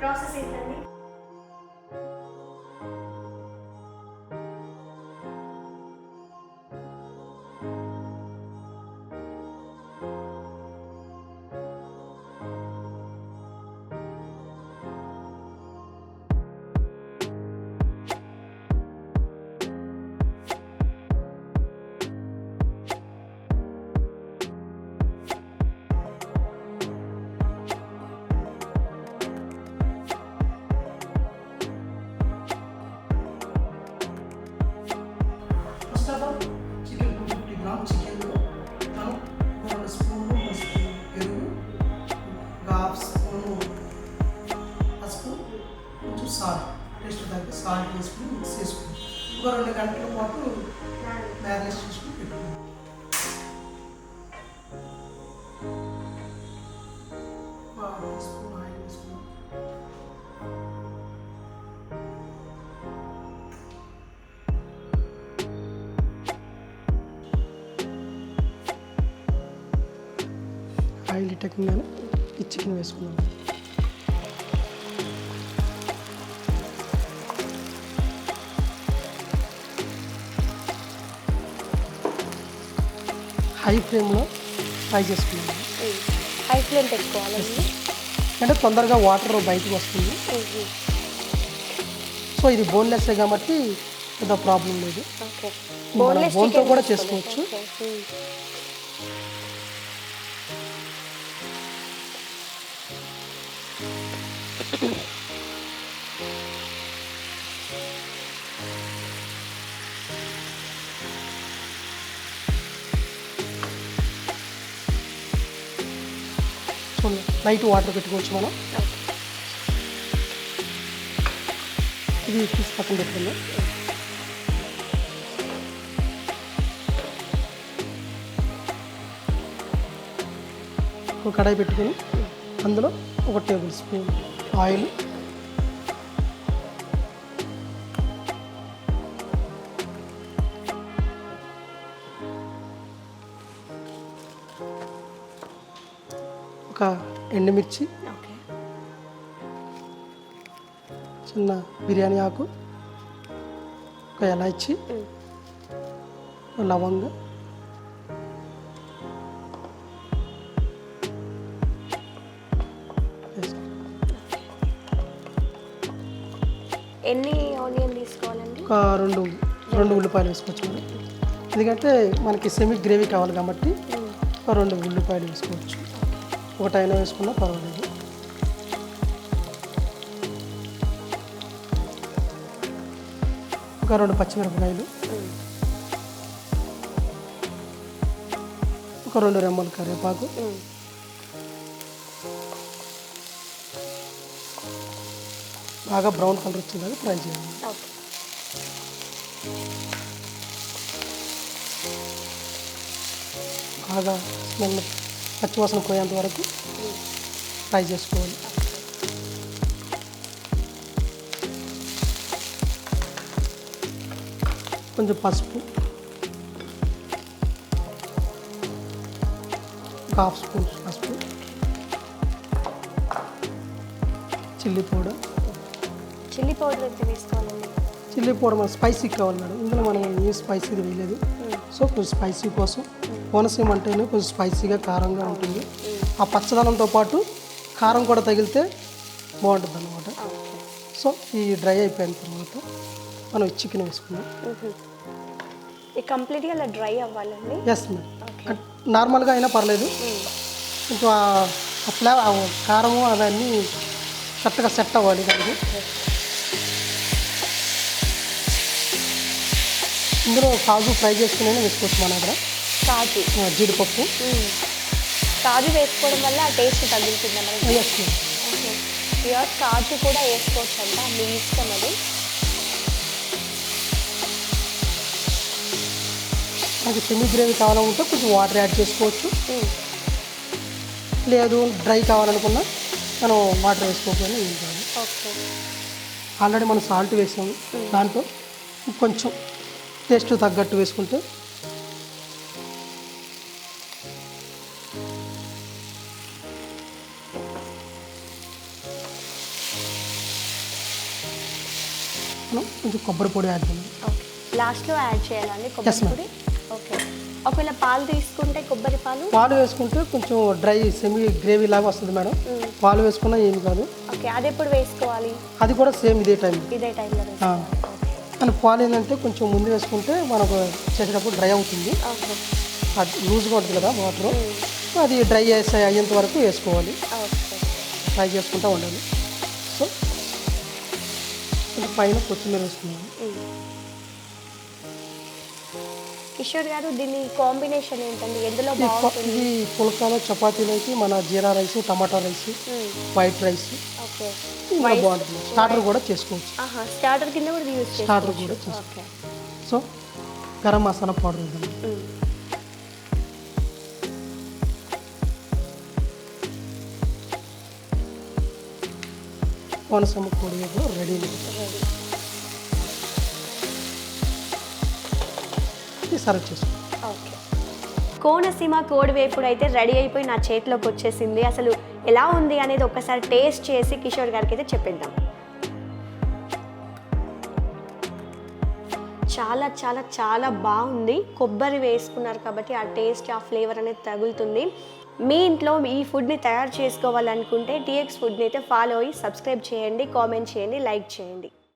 Process ఏంటండి? Chicken 250 gram చికెన్లో మనం 2 స్పూన్లు పెరుగు, హాఫ్ స్పూను పసుపు, కొంచెం సాల్ట్, టేస్ట్ తగ్గ సాల్ట్ వేసుకుని మిక్స్ చేసుకుని ఒక 2 గంటల పాటు మ్యారినేట్ చేసుకుని పెట్టుకున్నాం. ఒక 1 స్పూన్ ఆయిల్ వేసుకున్నాం. ఆయిల్ ఇట్టకుండానే ఈ చికెన్ వేసుకున్నాం. హై ఫ్లేమ్లో ఫ్రై చేసుకున్నాం. హై ఫ్లేమ్ పెట్టుకోవాలండి, అంటే తొందరగా వాటర్ బయటకు వస్తుంది. సో ఇది బోన్లెస్ కాబట్టి పెద్ద ప్రాబ్లం లేదు. బోన్తో కూడా చేసుకోవచ్చు. లైట్ వాటర్ పెట్టుకోవచ్చు మనం. ఇది తీసి పక్కన పెట్టుకుందాం. ఒక కడాయి పెట్టుకొని అందులో 1 టేబుల్ స్పూన్ ఆయిల్, ఒక ఎండుమిర్చి, చిన్న బిర్యానీ ఆకు, ఒక ఇలాచి, లవంగ, ఎన్ని ఆనియన్ తీసుకోవాలండి? ఒక 2 ఉల్లిపాయలు వేసుకోవచ్చు మనం. ఎందుకంటే మనకి సెమీ గ్రేవీ కావాలి కాబట్టి ఒక 2 ఉల్లిపాయలు వేసుకోవచ్చు. ఒకటైనా వేసుకున్నా పర్వాలేదు. ఒక 2 పచ్చిమిరపకాయలు, ఒక 2 రెమ్మలు కరివేపాకు, బాగా బ్రౌన్ కలర్ వచ్చేదాకా ఫ్రై చేయాలి. బాగా స్మెల్ పచ్చివాసన పోయేంత వరకు ఫ్రై చేసుకోవాలి. కొంచెం పసుపు, ఒక హాఫ్ స్పూన్ పసుపు, చిల్లీ పౌడర్. చిల్లీ పౌడర్ ఎంత వేసుకోవాలండి? చిల్లీ పౌడర్ మన స్పైసీ కావాలి మేడం. ఇందులో మనం ఏ స్పైసీ వేయలేదు. సో కొంచెం స్పైసీ కోసం కోనసీమ అంటేనే కొంచెం స్పైసీగా కారంగా ఉంటుంది. ఆ పచ్చదనంతో పాటు కారం కూడా తగిలితే బాగుంటుంది అన్నమాట. సో ఈ డ్రై అయిపోయిన తర్వాత మనం చికెన్ వేసుకున్నాం. కంప్లీట్గా అలా డ్రై అవ్వాలండి? ఎస్ మేడం, నార్మల్గా అయినా పర్లేదు. కొంచెం ఆ ఫ్లేవర్ కారము అవన్నీ కరెక్ట్గా సెట్ అవ్వాలి దానికి. ఇందులో కాజు ఫ్రై చేసుకునే వేసుకోవచ్చు మన దగ్గర. కాజు, జీడిపప్పు, కాజు వేసుకోవడం వల్ల ఆ టేస్ట్ తగ్గుతుందా మనకి? ఎస్ మేడం, కాజు కూడా వేసుకోవచ్చు అంట, మీ ఇష్టం అది. మనకి సెమీ గ్రేవీ కావాలనుకుంటే కొంచెం వాటర్ యాడ్ చేసుకోవచ్చు. లేదు డ్రై కావాలనుకున్నా మనం వాటర్ వేసుకోకపోయినా ఏం కాదు. ఆల్రెడీ మనం సాల్ట్ వేసాము, దాంట్లో కొంచెం టేస్ట్ తగ్గట్టు వేసుకుంటే కొబ్బరి పొడి యాడ్ చేయాలి. ఓకే, లాస్ట్లో యాడ్ చేయాలండి కొబ్బరి పొడి? ఓకే. ఒకవేళ పాలు తీసుకుంటే కొబ్బరి పాలు వేసుకుంటే కొంచెం డ్రై సెమీ గ్రేవీ లాగా వస్తుంది మేడం. పాలు వేసుకున్నా ఏమి కాదు. ఓకే, అది ఎప్పుడు వేసుకోవాలి? అది కూడా సేమ్ ఇదే టైంలో కానీ పాలు ఏంటంటే కొంచెం ముందు వేసుకుంటే మనకు చేసేటప్పుడు డ్రై అవుతుంది. అది లూజ్గా ఉంటుంది కదా వాటర్, అది డ్రై అయ్యేంత వరకు వేసుకోవాలి. ఫ్రై చేసుకుంటూ ఉండాలి. సో పైన కొత్తిమీర వేసుకున్నాను. కిషోర్ గారు, దీని కాంబినేషన్ ఏంటండి? ఎందులో బాగుంటుంది? ఇది పుల్కాలో చపాతీలోకి మన జీరా రైస్, టమాటా రైస్, వైట్ రైస్ బాగుంటుంది. స్టార్టర్ కూడా చేసుకోవచ్చు. స్టార్టర్ కింద కూడా యూజ్ చేసుకోవచ్చు. స్టార్టర్ కూడా చేసుకోవచ్చు. సో గరం మసాలా పౌడర్ ఇద్దాం. కోనసీమ కోడి వేపుడు రెడీ. సర్వ్ చేసుకో. ఓకే, కోనసీమ కోడి వేపుడు అయితే రెడీ అయిపోయి నా చేతిలోకి వచ్చేసింది. అసలు ఎలా ఉంది అనేది ఒక్కసారి టేస్ట్ చేసి కిషోర్ గారికి అయితే చెప్పేద్దాం. చాలా చాలా చాలా బాగుంది. కొబ్బరి వేసుకున్నారు కాబట్టి ఆ టేస్ట్, ఆ ఫ్లేవర్ అనేది తగులుతుంది. మీ ఇంట్లో ఈ ఫుడ్ని తయారు చేసుకోవాలనుకుంటే టీఎక్స్ ఫుడ్ని అయితే ఫాలో అయ్యి సబ్స్క్రైబ్ చేయండి, కామెంట్ చేయండి, లైక్ చేయండి.